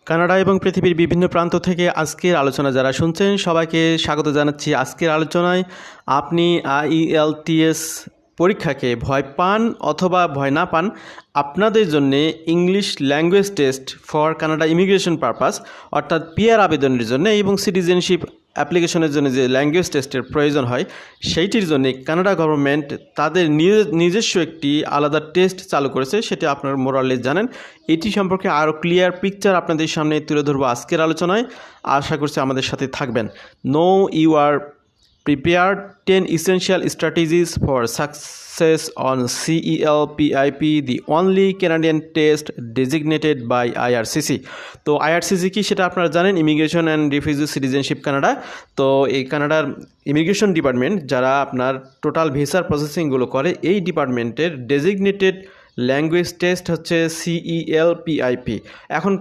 Canada এবং পৃথিবীর বিভিন্ন প্রান্ত থেকে আজকের আলোচনা যারা শুনছেন সবাইকে স্বাগত জানাচ্ছি। আজকের আলোচনায় আপনি IELTS পরীক্ষাকে ভয় পান অথবা ভয় না পান, আপনাদের জন্য English language test for Canada immigration purpose অর্থাৎ পিআর আবেদনের জন্য এবং সিটিজেনশিপ অ্যাপ্লিকেশনের জন্য যে ল্যাঙ্গুয়েজ টেস্টের প্রয়োজন হয় সেইটির জন্য কানাডা গভর্নমেন্ট তাদের নিজস্ব একটি আলাদা টেস্ট চালু করেছে, সেটা আপনারা মোরালেস জানেন। এটি সম্পর্কে আরও ক্লিয়ার পিকচার আপনাদের সামনে তুলে ধরবো আজকের আলোচনায়। আশা করছি আমাদের সাথে থাকবেন। No you are prepared 10 essential strategies for success on CELPIP, the only Canadian test designated by IRCC। তো IRCC কি সেটা আপনারা জানেন, immigration and refugee citizenship Canada. তো এই কানাডার ইমিগ্রেশন ডিপার্টমেন্ট যারা আপনার টোটাল ভিসার প্রসেসিংগুলো করে, এই ডিপার্টমেন্টের ডেজিগনেটেড ল্যাঙ্গুয়েজ টেস্ট হচ্ছে CELPIP। এখন